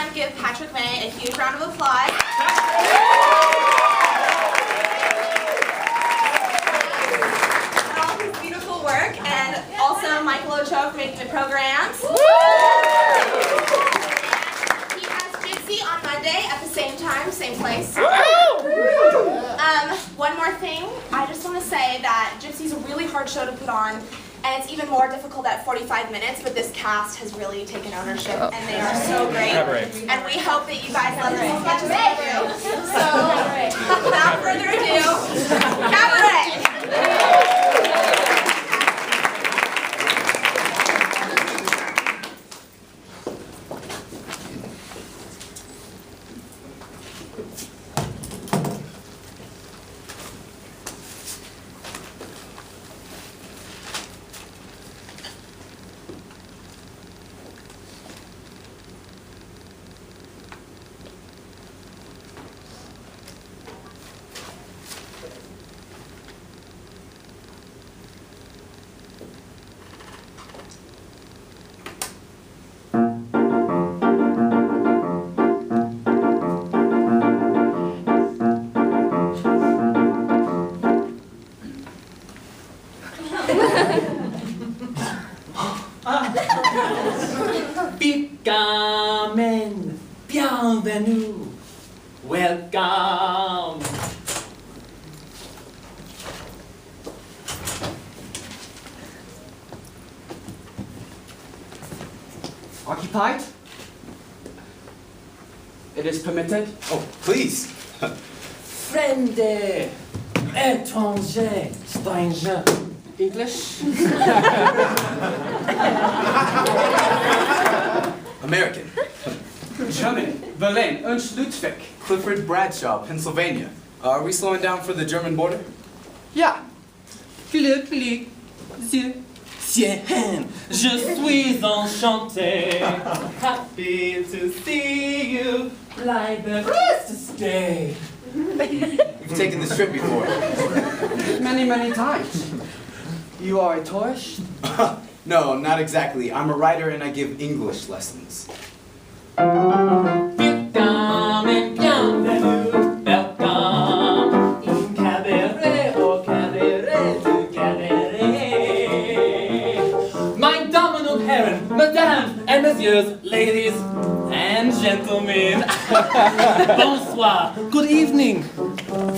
time give Patrick May a huge round of applause. For all his beautiful work, and also Michael Ochoa for making the programs. And he has Gypsy on Monday at the same time, same place. One more thing, I just want to say that Gypsy's a really hard show to put on, and it's even more difficult at 45 minutes, but this cast has really taken ownership, and they are so great. Cabaret. And we hope that you guys love it as much as we do. So, without further ado, Cabaret! Bienvenue, bienvenue, welcome. Occupied? It is permitted? Oh, please. Friend, étranger, stranger. English? American. German. Berlin. Ernst Ludwig. Clifford Bradshaw, Pennsylvania. Are we slowing down for the German border? Yeah. Glücklich, je suis enchanté. Happy to see you, like the rest to stay. We've taken this trip before. Many, many times. You are a tourist? No, not exactly. I'm a writer and I give English lessons. Welcome and bienvenue, welcome in cabaret, oh cabaret to cabaret. Meine Damen und Herren, Mesdames and Messieurs, ladies and gentlemen. Bonsoir, good evening.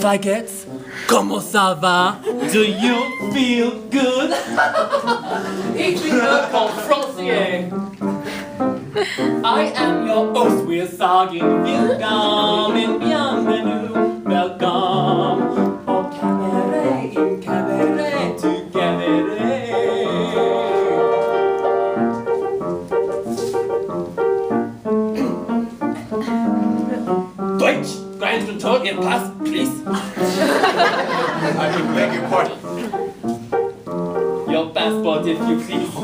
Wie geht's? Comment ça va? Do you feel good? Ich bin der Confrancier. I am your host, we're sagen welcome and bienvenue, welcome. Au cabaret, in cabaret, to cabaret. Deutsch, Grand Control, your pass, please. I beg your pardon. Your passport, if you please.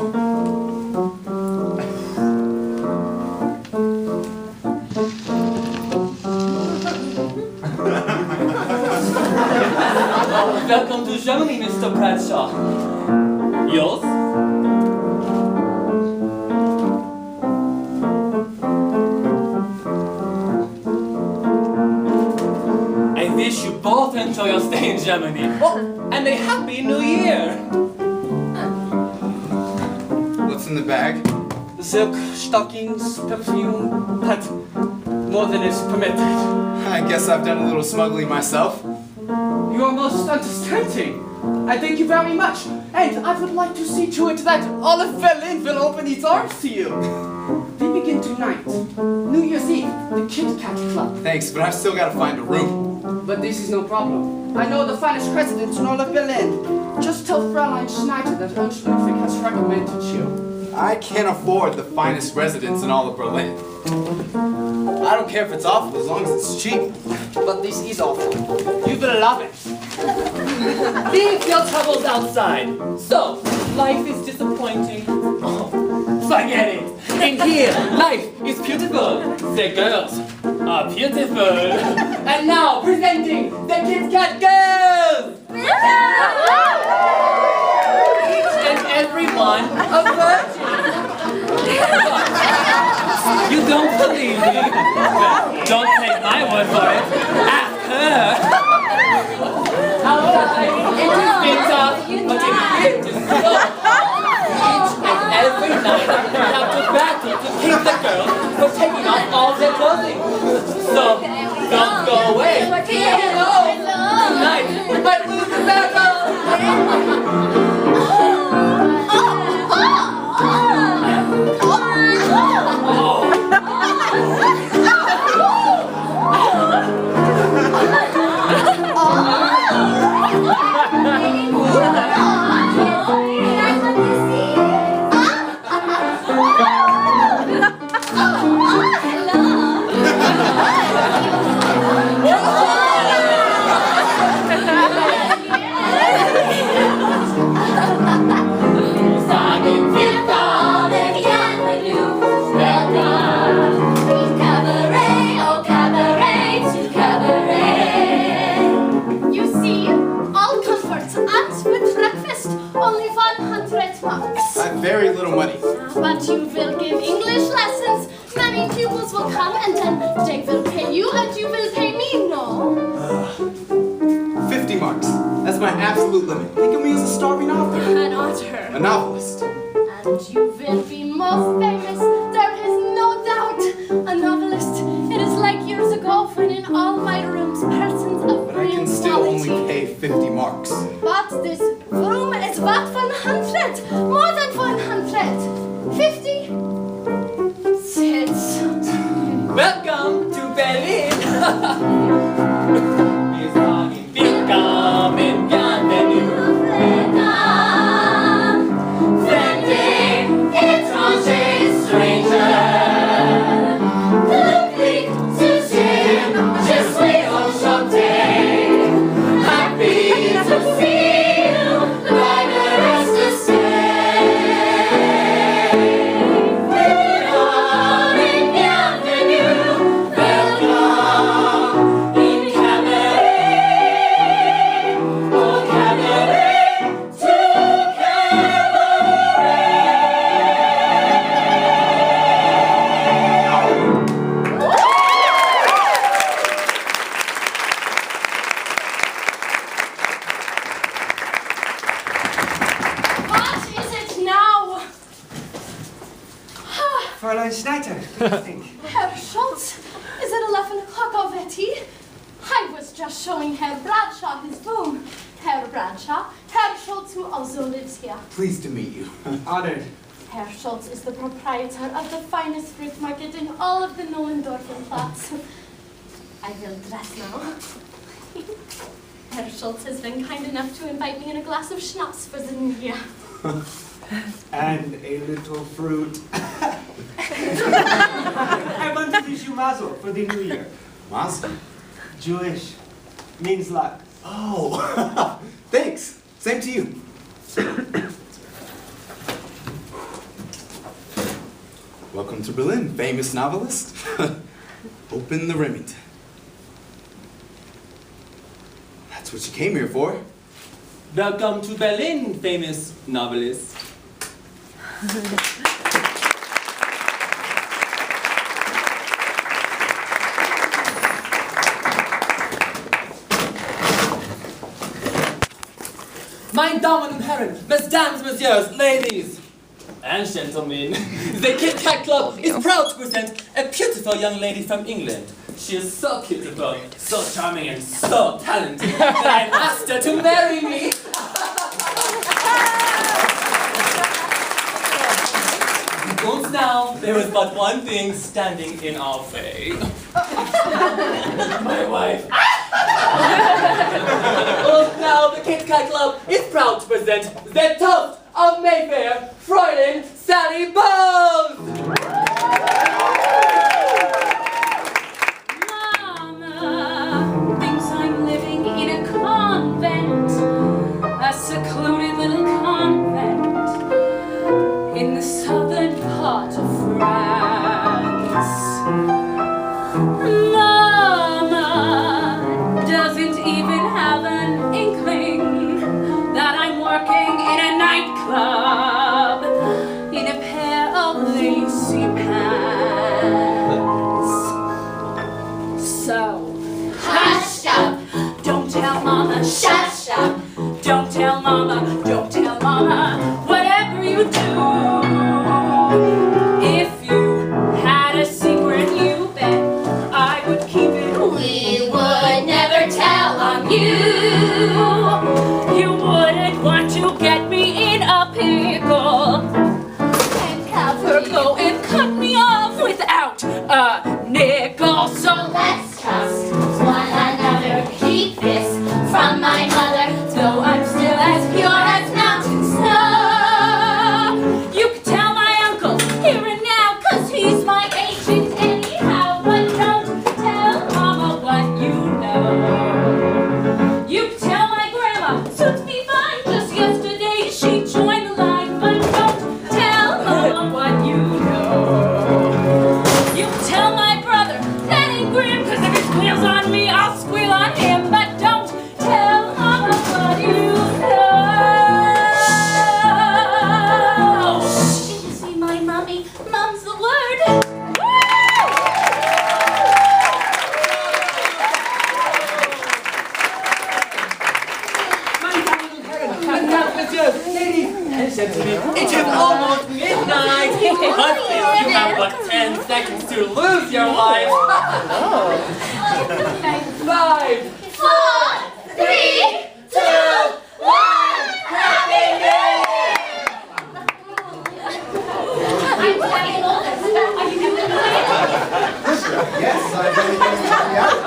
Welcome to Germany, Mr. Bradshaw. Yours? I wish you both enjoy your stay in Germany. Oh, and a happy new year! What's in the bag? Silk, stockings, perfume, but more than is permitted. I guess I've done a little smuggling myself. You are most understanding. I thank you very much. And I would like to see to it that all of Berlin will open its arms to you. We begin tonight. New Year's Eve, the Kit Kat Club. Thanks, but I've still got to find a room. But this is no problem. I know the finest residents in all of Berlin. Just tell Fräulein Schneider that Ernst Ludwig has recommended you. I can't afford the finest residence in all of Berlin. I don't care if it's awful as long as it's cheap. But this is awful. You will love it. Leave your troubles outside. So, life is disappointing. Oh, forget it. In here, life is beautiful. The girls are beautiful. And now, presenting the Kit Kat Girls! Each and every one a virgin. You don't believe me? Well, don't take my word for it. Ask her. Outside, it is winter, but in here it is snow. Each and every night, we have to battle to keep the girls from taking off all their clothing. So, don't go away. No, tonight we might lose the battle. Very little money. But you will give English lessons. Many pupils will come and then they will pay you and you will pay me, no? 50 marks. That's my absolute limit. Think of me as a starving author. An author. A novelist. And you will be most famous. There is no doubt. A novelist. It is like years ago when in all my rooms persons of But I can real still quality. only pay 50 marks. But this room is worth 100. More than 100. 50. Sit. Welcome to Berlin. Wir sagen willkommen, bienvenue. Friendly, étranger, stranger. Glücklich zu sehen, je suis enchanté. Happy to see you, like the rest to stay. Welcome and bienvenue, welcome in Cabaret, oh Cabaret to What is it now? Fräulein Schneider, what do you think? Herr Schultz, is it 11 o'clock already? I was just showing Herr Bradshaw his room. Herr Bradshaw, Herr Schultz, who also lives here. Pleased to meet you. Honored. Herr Schultz is the proprietor of the finest fruit market in all of the Nollendorfenplatz. I will dress now. Herr Schultz has been kind enough to invite me in a glass of schnapps for the new year. And a little fruit. I want to wish you Mazel for the new year. Mazel. Jewish. Means luck. Oh, thanks. Same to you. Welcome to Berlin, famous novelist. Open the Remington. That's what you came here for. Welcome to Berlin, famous novelist. Meine Damen und Herren, Mesdames, Messieurs, Ladies and Gentlemen, the Kit Kat Club is proud to present a beautiful young lady from England. She is so beautiful, so charming, and so talented that I asked her to marry me. And now, there is but one thing standing in our way. My wife. And now, the Kit Kat Club is proud to present the toast of Mayfair, Fräulein Sally Bowles! Mama thinks I'm living in a convent, a secluded little convent in the southern part of France. Mama doesn't even have an inkling that I'm working in a nightclub in a pair of lacy pants. mama, don't tell mama, whatever you do. If you had a secret, you bet I would keep it. We would never tell on you. You wouldn't want to get me in a pickle and have her go and cut me off without a nickel. So let's trust one another. Keep this from my mother, though I'm still as pure as mountain snow. You can tell my uncle here and now, 'cause he's my agent anyhow. But don't tell mama what you know. You can tell my grandma, suits me fine. Just yesterday she joined the line. But don't tell mama what you know. You can tell my brother that ain't grim, 'cause if he squeals on me, I'll squeal on him. But don't tell mama what you know. Did you see my mommy? Mom's the word. It is almost midnight. Husband, you have but 10 seconds to lose your wife. 5, 4, 3, 2, 1. Happy New Year! I'm getting older. Are you doing it? Yes, I'm really going to be out.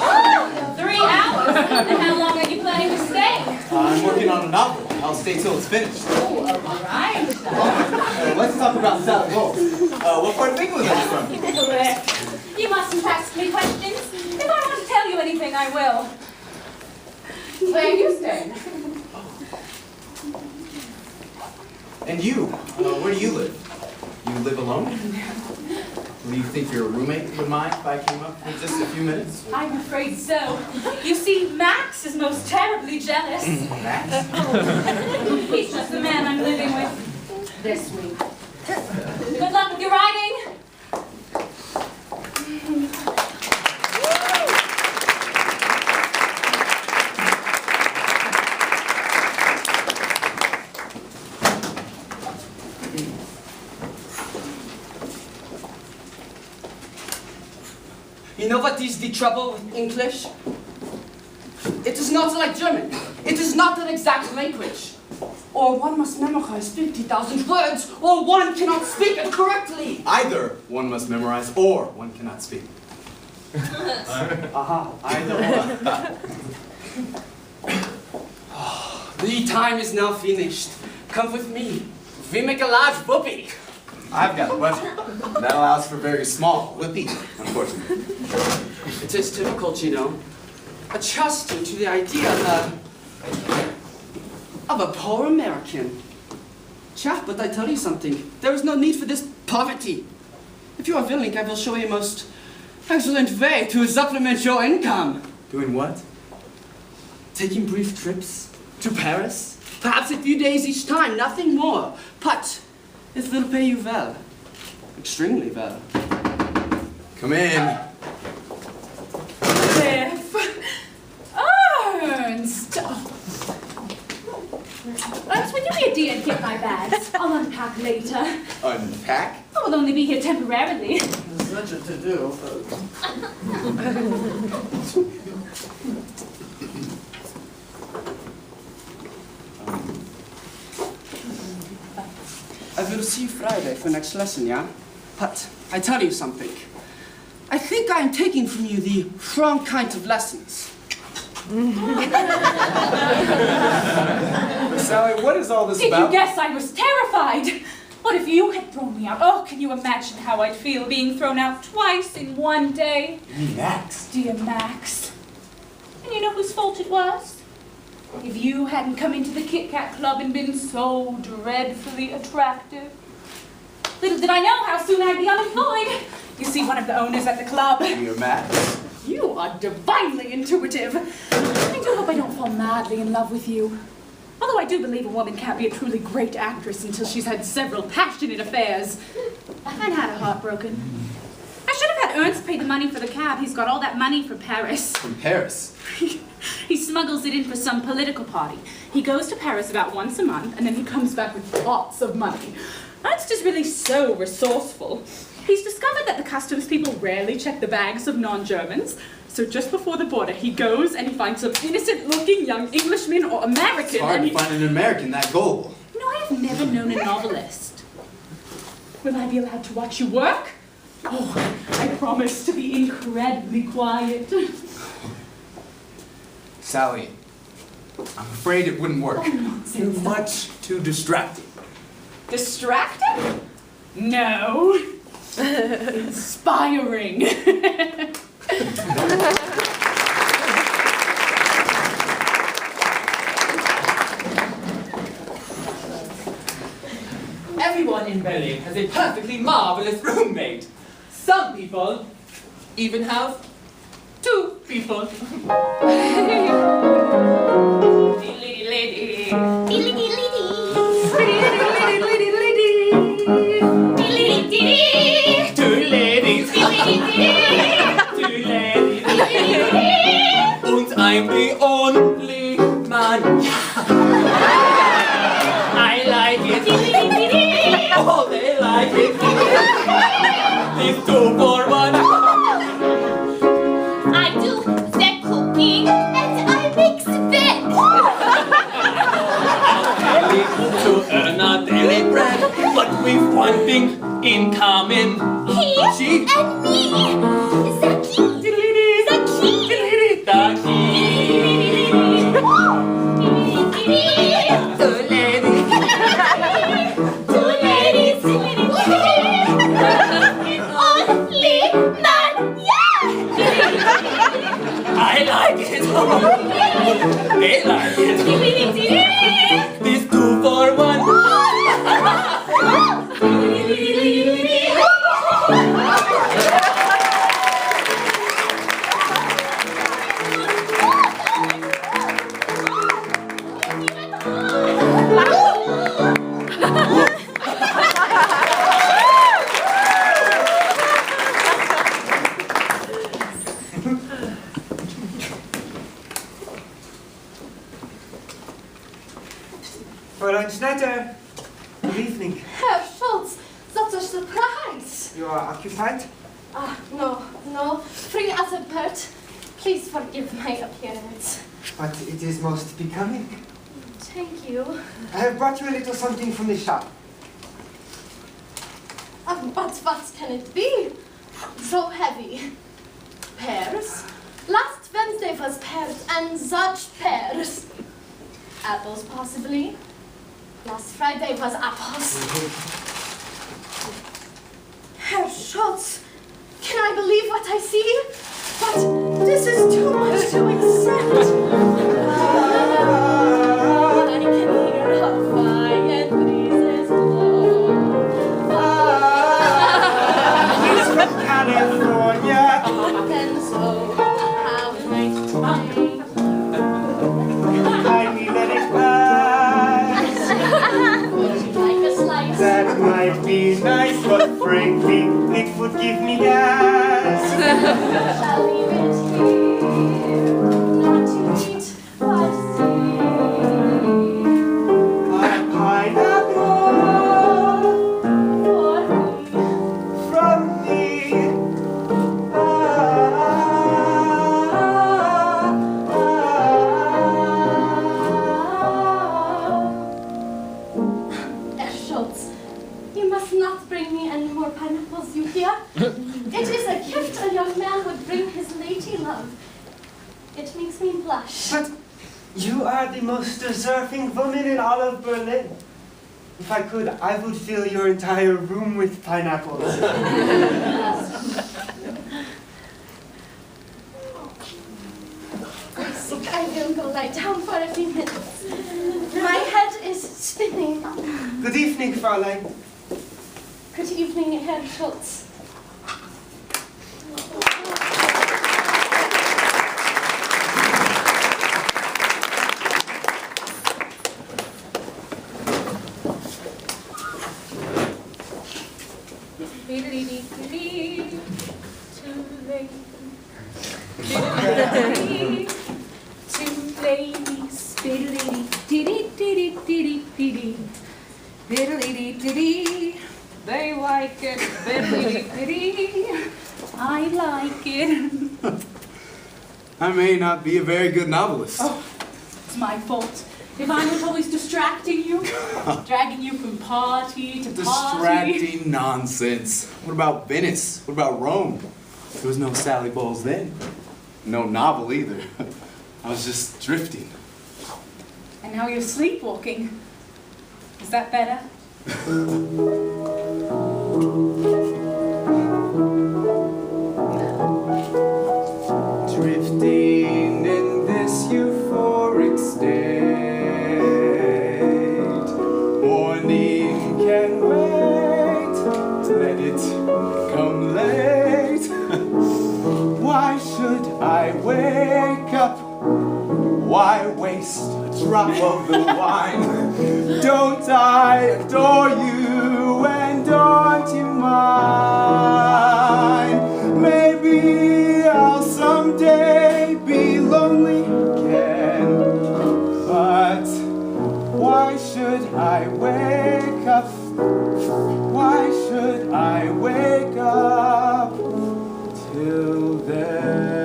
3 hours? And how long are you planning to stay? I'm working on a novel. I'll stay till it's finished. Oh, all right. Let's talk about salad rolls. What part of England are you from? You mustn't ask me questions. If I want to tell you anything, I will. Where are you staying? And you? Where do you live? You live alone? Do you think your roommate would mind if I came up for just a few minutes? I'm afraid so. You see, Max is most terribly jealous. Max? He's just the man I'm living with this week. Good luck with your writing. You know what is the trouble with English? It is not like German. It is not an exact language. Or one must memorize 50,000 words, or one cannot speak it correctly. Either one must memorize or one cannot speak. Aha, either one. The time is now finished. Come with me. We make a large whoopee. I've got a budget. That allows for very small whipping, unfortunately. It is difficult, you know, adjusting to the idea of a poor American. Chap, but I tell you something, there is no need for this poverty. If you are willing, I will show you a most excellent way to supplement your income. Doing what? Taking brief trips to Paris, perhaps a few days each time, nothing more. But it will pay you well, extremely well. Come in. Biff. Ernst. Ernst, will you be a dear and get my bags? I'll unpack later. Unpack? I will only be here temporarily. There's such a to-do. I will see you Friday for next lesson, yeah? But I tell you something. I think I am taking from you the wrong kind of lessons. Sally, what is all this Did about? you guess I was terrified? What if you had thrown me out? Oh, can you imagine how I'd feel being thrown out twice in one day? Max. Dear Max. And you know whose fault it was? If you hadn't come into the Kit Kat Club and been so dreadfully attractive. Little did I know how soon I'd be unemployed. You see, one of the owners at the club. Dear Max. You are divinely intuitive. I do hope I don't fall madly in love with you. Although I do believe a woman can't be a truly great actress until she's had several passionate affairs and had a heart broken. I should have had Ernst pay the money for the cab. He's got all that money for Paris. From Paris. He smuggles it in for some political party. He goes to Paris about once a month, and then he comes back with lots of money. Ernst is really so resourceful. He's discovered that the customs people rarely check the bags of non-Germans, so just before the border, he goes and he finds some innocent-looking young Englishman or American. It's hard to find an American that gullible. No, I have never known a novelist. Will I be allowed to watch you work? Oh, I promise to be incredibly quiet. Sally, I'm afraid it wouldn't work. Oh, nonsense. You're much too distracting. Distracting? No. Inspiring. Everyone in Berlin has a perfectly marvelous roommate. Some people even have 2 people. Two ladies. And I'm the only man. I like it. Oh, they like it. It's 2 for 1. I do the cooking and I mix it. To earn our daily bread, but we've one thing in common. He and me. The key. The key. The key. Two ladies. Two ladies. Only man. Yeah. I like it. They like it. This 2 for 1. Fräulein Schneider, good evening. Herr Schultz, such a surprise. You are occupied? No, free as a bird. Please forgive my appearance. But it is most becoming. Thank you. I have brought you a little something from the shop. But what can it be? So heavy. Pears? Last Wednesday was pears, and such pears. Apples, possibly. Last Friday was apples. Herr Schultz, can I believe what I see? But this is too much to accept. I can hear how quiet breezes blow. He's from California. And so, how nice to meet. Kindly let it pass. Would you like a slice? That might be nice, but frankly, it would give me gas. Shall leave it here, not to eat, but see. A pineapple For me, from me. Herr Schultz, you must not bring me any more pineapples, you hear? It is a gift a young man would bring his lady love. It makes me blush. But you are the most deserving woman in all of Berlin. If I could, I would fill your entire room with pineapples. I think I will go lie down for a few minutes. My head is spinning. Good evening, Fräulein. Good evening, Herr Schultz. Too I like it. I may not be a very good novelist. Oh, it's my fault. If I'm not always distracting you, dragging you from party to party. Distracting nonsense. What about Venice? What about Rome? There was no Sally Bowles then. No novel either. I was just drifting. And now you're sleepwalking. Is that better? Drifting in this euphoric state. Morning can wait. Let it come late. Why should I wake up? Why waste a drop of the wine? Don't I adore you and aren't you mine? Maybe I'll someday be lonely again. But why should I wake up? Why should I wake up till then?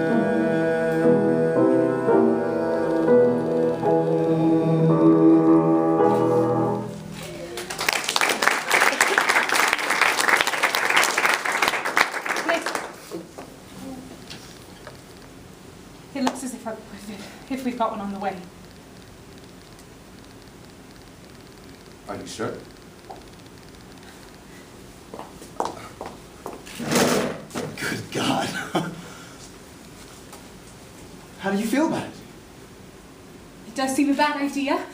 It looks as if we've got one on the way. Are you sure? Good God. How do you feel about it? It does seem a bad idea.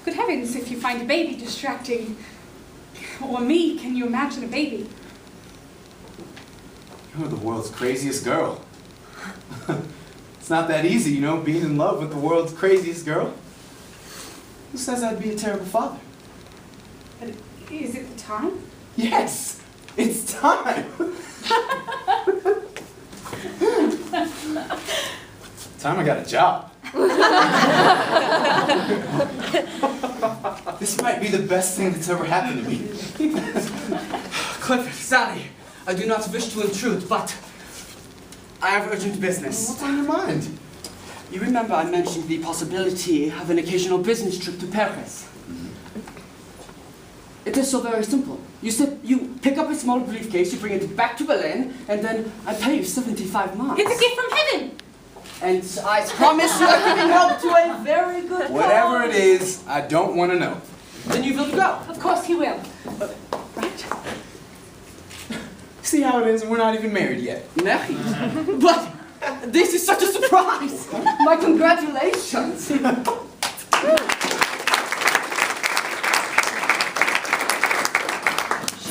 Good heavens, if you find a baby distracting. Or me, can you imagine a baby? You're the world's craziest girl. It's not that easy, you know, being in love with the world's craziest girl. Who says I'd be a terrible father? But is it the time? Yes, it's time. Time I got a job. This might be the best thing that's ever happened to me. Clifford, Sally, I do not wish to intrude, but I have urgent business. What's on your mind? You remember I mentioned the possibility of an occasional business trip to Paris. It is so very simple. You pick up a small briefcase, you bring it back to Berlin, and then I pay you 75 marks. It's a gift from heaven! And I promise you are giving help to a very good cause. Whatever it is, I don't want to know. Then you will go. Of course he will. Right? See how it is, we're not even married yet. Nein. But this is such a surprise. My congratulations. She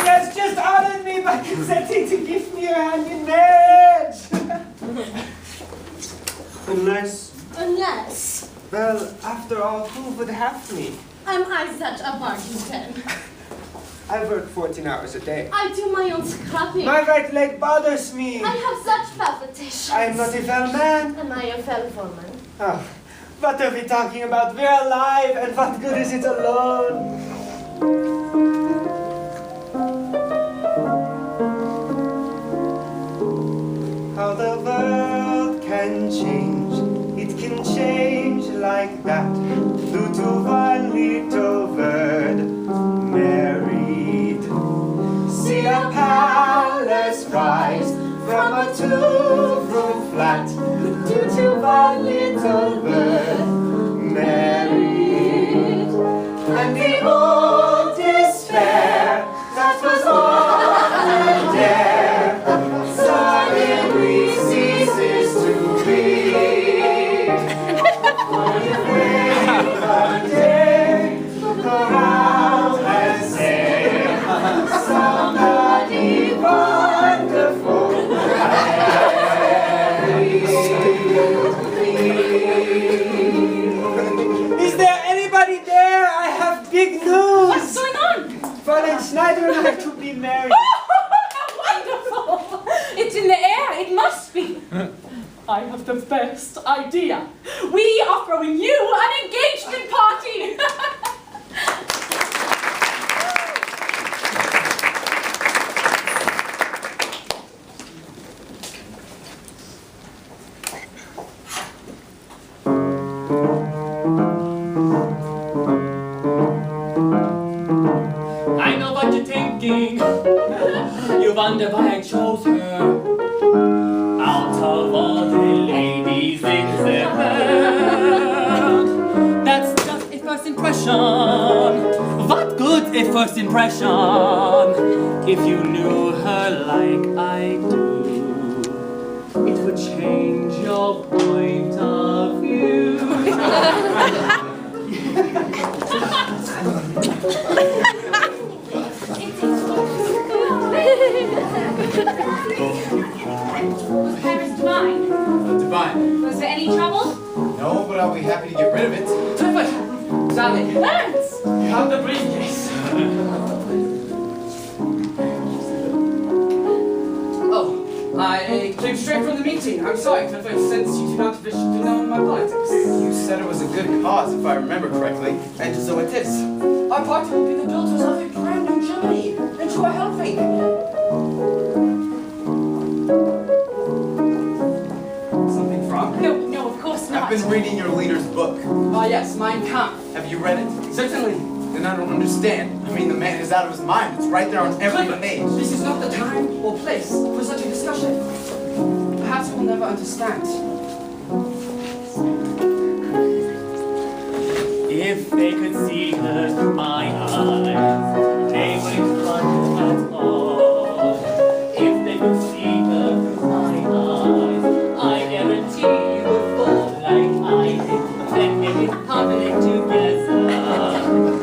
has just honored me by consenting to give me her hand in marriage. Unless Well, after all, who would have me? am I such a party then? I work 14 hours a day. I do my own scrubbing. My right leg bothers me. I have such palpitations. I am not a fell man. Am I a fell woman? Oh, what are we talking about? We're alive, and what good is it alone? How the world can change, it can change like that, due to one little word, married. See a palace rise from a two-room flat, due to one little word, married. And the old despair that was all there suddenly ceases to be. When you wake one day, look around and say, somebody wonderful Is there anybody there? I have big news. What's going on? Fräulein Schneider and I to be married. Wonderful! It's in the air, it must be. I have the best idea. We are throwing you an engagement party. wonder why I chose her. Out of all the ladies in the world. That's just a first impression. What good a first impression? If you knew her like I do, it would change your point of view. Was Paris divine? Divine. Was there any trouble? No, but I'll be happy to get rid of it. Clifford! Sally! Clarence! You have the briefcase. Oh, I came straight from the meeting. I'm sorry, Clifford, since you do not wish to know my politics. You said it was a good cause, if I remember correctly, and so it is. Our party will be the builders of a brand new Germany, and you are helping. Something wrong? No, of course not. I've been reading your leader's book. Ah, yes, Mein Kampf. Have you read it? Certainly. Then I don't understand. I mean, the man is out of his mind. It's right there on every Clifford, page. this is not the time or place for such a discussion. Perhaps you will never understand. If they could see her through my eyes, they wouldn't run at all. If they could see her through my eyes, I guarantee you would fall like I did. Then maybe public together.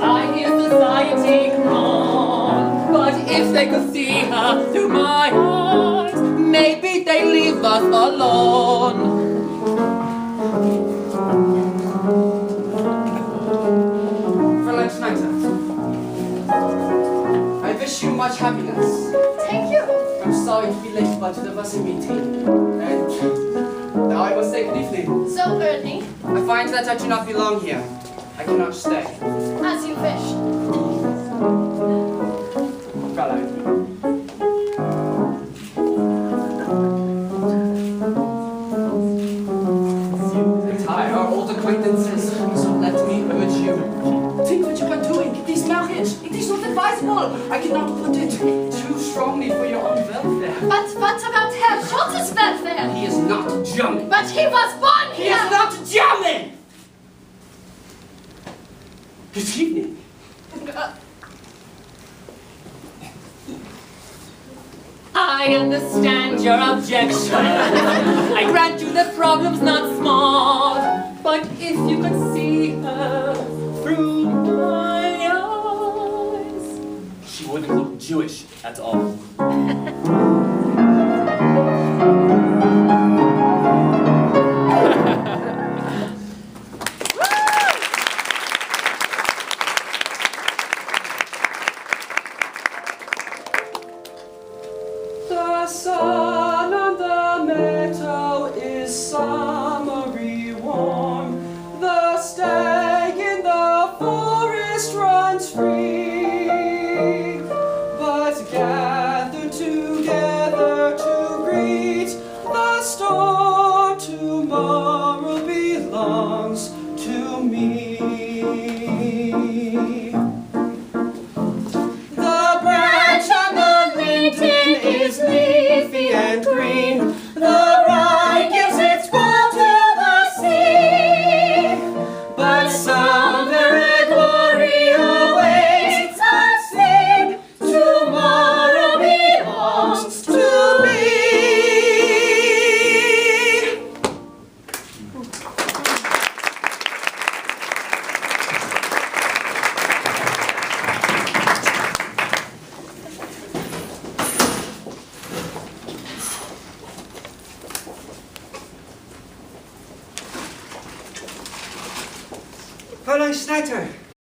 I hear society wrong, but if they could see her through my eyes, maybe they leave us alone. I wish you much happiness. Thank you. I'm sorry to be late, but there was a meeting. And now I must say good evening. So early, I find that I do not belong here. I cannot stay. as you wish. Fräulein. Retire our old acquaintances, so let me urge you. Think what you are doing. This marriage, it is not advisable. I cannot put it too strongly for your own welfare. But what about Herr Schultz's welfare? He is not German. But he was born He here! is not German! Good evening. I understand your objection. I grant you the problem's not small. But if you could see her through my eyes, she wouldn't look Jewish at all. The sun on the meadow is summery warm. The stag in the forest runs free. But gather together to greet the storm. Tomorrow belongs to me. The branch on the linden is leafy and green. The rye gives its gold to the sea. But somewhere a glory awaits us. Sing, tomorrow belongs to me. Fräulein Schneider,